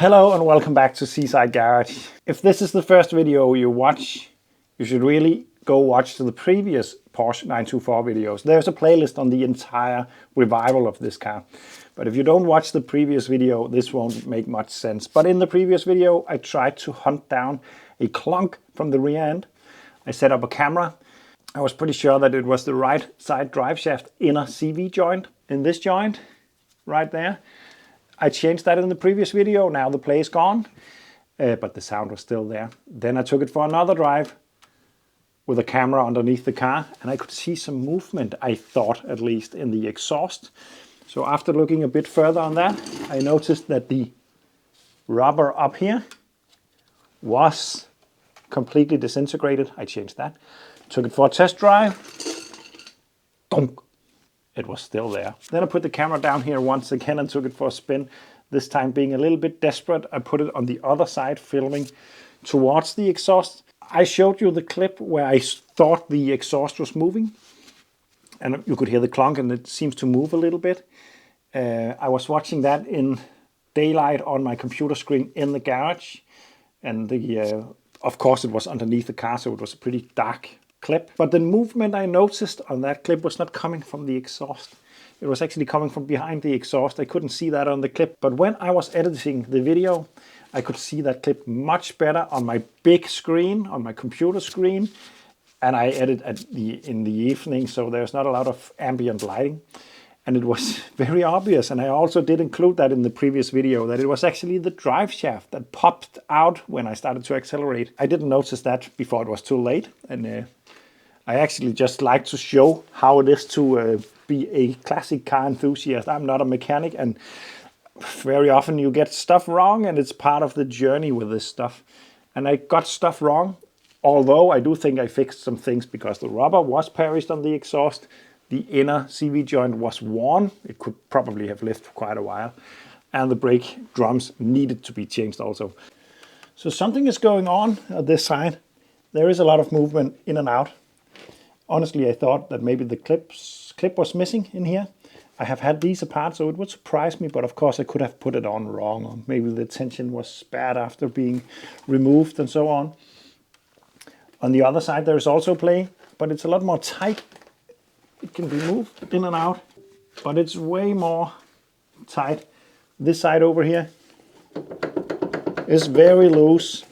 Hello and welcome back to Seaside Garage. If this is the first video you watch, you should really go watch the previous Porsche 924 videos. There's a playlist on the entire revival of this car. But if you don't watch the previous video, this won't make much sense. But in the previous video, I tried to hunt down a clunk from the rear end. I set up a camera. I was pretty sure that it was the right side drive shaft inner CV joint in this joint right there. I changed that in the previous video. Now the play is gone, but the sound was still there. Then I took it for another drive with a camera underneath the car, and I could see some movement, I thought at least, in the exhaust. So after looking a bit further on that, I noticed that the rubber up here was completely disintegrated. I changed that. Took it for a test drive. Clonk. It was still there. Then I put the camera down here once again and took it for a spin. This time being a little bit desperate, I put it on the other side, filming towards the exhaust. I showed you the clip where I thought the exhaust was moving. And you could hear the clunk, and it seems to move a little bit. I was watching that in daylight on my computer screen in the garage. And of course it was underneath the car, so it was a pretty dark clip. But the movement I noticed on that clip was not coming from the exhaust. It was actually coming from behind the exhaust. I couldn't see that on the clip. But when I was editing the video, I could see that clip much better on my big screen, on my computer screen. And I edit in the evening, so there's not a lot of ambient lighting. And it was very obvious, and I also did include that in the previous video, that it was actually the drive shaft that popped out when I started to accelerate. I didn't notice that before it was too late, and I actually just like to show how it is to be a classic car enthusiast. I'm not a mechanic, and very often you get stuff wrong, and it's part of the journey with this stuff. And I got stuff wrong, although I do think I fixed some things, because the rubber was perished on the exhaust. The inner CV joint was worn. It could probably have lived for quite a while. And the brake drums needed to be changed also. So something is going on this side. There is a lot of movement in and out. Honestly, I thought that maybe the clip was missing in here. I have had these apart, so it would surprise me, but of course I could have put it on wrong, or maybe the tension was bad after being removed and so on. On the other side there is also play, but it's a lot more tight. It can be moved in and out, but it's way more tight. This side over here is very loose.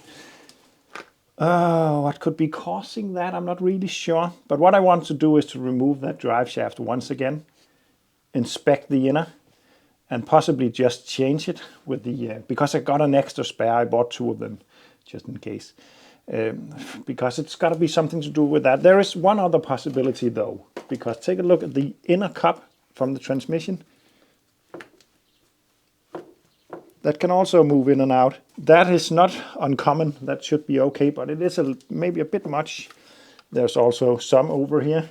What could be causing that? I'm not really sure. But what I want to do is to remove that drive shaft once again, inspect the inner, and possibly just change it with the, because I got an extra spare. I bought 2 of them just in case. Because it's got to be something to do with that. There is one other possibility though, because take a look at the inner cup from the transmission. That can also move in and out. That is not uncommon. That should be okay, but it is maybe a bit much. There's also some over here,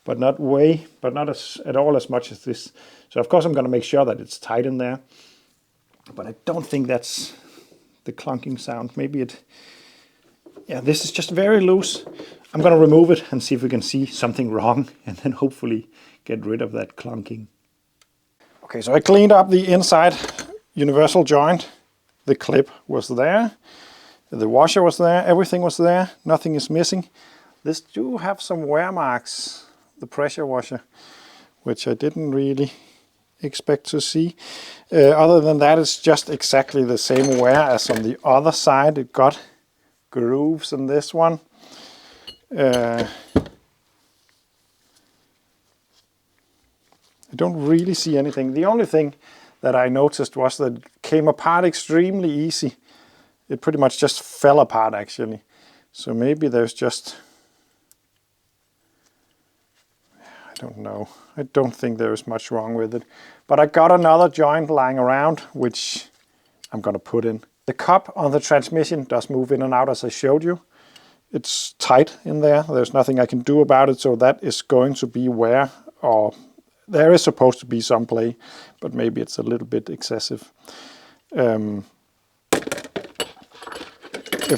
but not at all as much as this. So of course I'm going to make sure that it's tight in there, but I don't think that's the clunking sound. Maybe it. Yeah, this is just very loose. I'm going to remove it and see if we can see something wrong, and then hopefully get rid of that clunking. Okay, so I cleaned up the inside universal joint. The clip was there. The washer was there. Everything was there. Nothing is missing. This do have some wear marks, the pressure washer, which I didn't really expect to see. Other than that, it's just exactly the same wear as on the other side. It got grooves in this one. I don't really see anything. The only thing that I noticed was that it came apart extremely easy. It pretty much just fell apart actually. So maybe there's just, I don't know. I don't think there is much wrong with it. But I got another joint lying around, which I'm going to put in. The cup on the transmission does move in and out as I showed you. It's tight in there. There's nothing I can do about it, so that is going to be wear, or there is supposed to be some play, but maybe it's a little bit excessive. If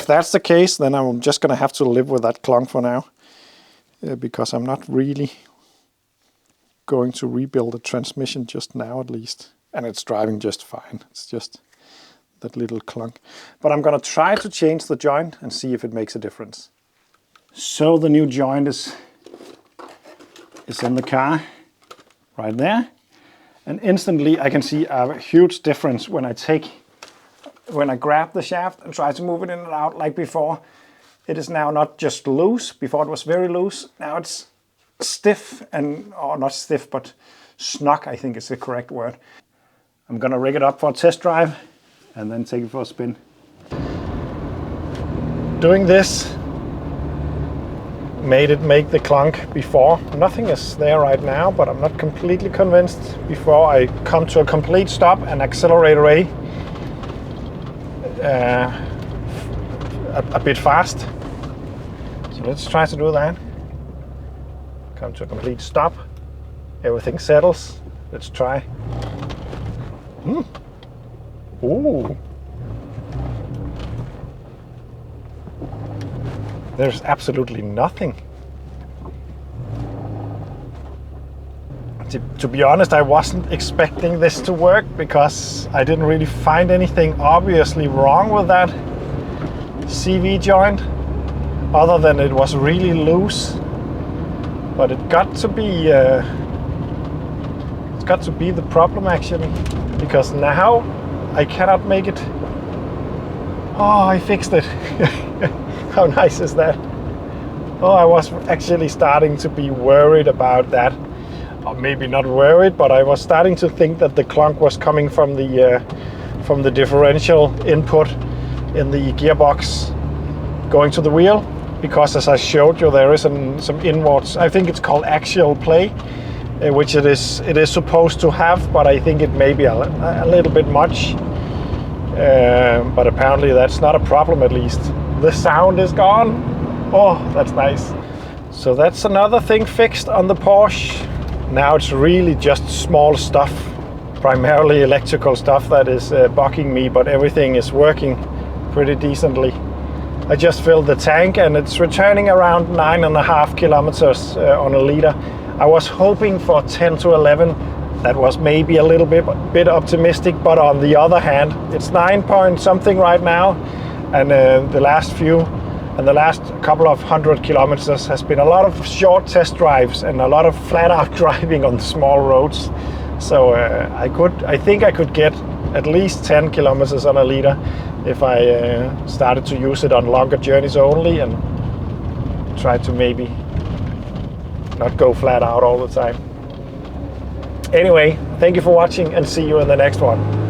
that's the case, then I'm just going to have to live with that clunk for now, because I'm not really going to rebuild the transmission just now at least. And it's driving just fine. It's just that little clunk. But I'm gonna try to change the joint and see if it makes a difference. So the new joint is in the car, right there. And instantly I can see a huge difference when I grab the shaft and try to move it in and out like before. It is now not just loose. Before it was very loose. Now it's stiff or not stiff, but snug, I think is the correct word. I'm gonna rig it up for a test drive and then take it for a spin. Doing this made it make the clunk before. Nothing is there right now, but I'm not completely convinced before I come to a complete stop and accelerate away a bit fast. So let's try to do that. Come to a complete stop. Everything settles. Let's try. Ooh. There's absolutely nothing. To be honest, I wasn't expecting this to work because I didn't really find anything obviously wrong with that CV joint, other than it was really loose. But it got to be the problem actually, because now I cannot make it. Oh, I fixed it. How nice is that? Oh, I was actually starting to be worried about that. Or maybe not worried, but I was starting to think that the clunk was coming from the differential input in the gearbox going to the wheel. Because as I showed you, there is some inwards, I think it's called axial play, which it is supposed to have, but I think it may be a little bit much. But apparently that's not a problem, at least. The sound is gone. Oh, that's nice. So that's another thing fixed on the Porsche. Now it's really just small stuff, primarily electrical stuff that is bugging me, but everything is working pretty decently. I just filled the tank and it's returning around 9.5 kilometers on a liter. I was hoping for 10 to 11. That was maybe a little bit optimistic, but on the other hand, it's 9 point something right now. And the last couple of 100 kilometers has been a lot of short test drives and a lot of flat out driving on small roads. So I think I could get at least 10 kilometers on a liter if I started to use it on longer journeys only and try to maybe not go flat out all the time. Anyway, thank you for watching and see you in the next one.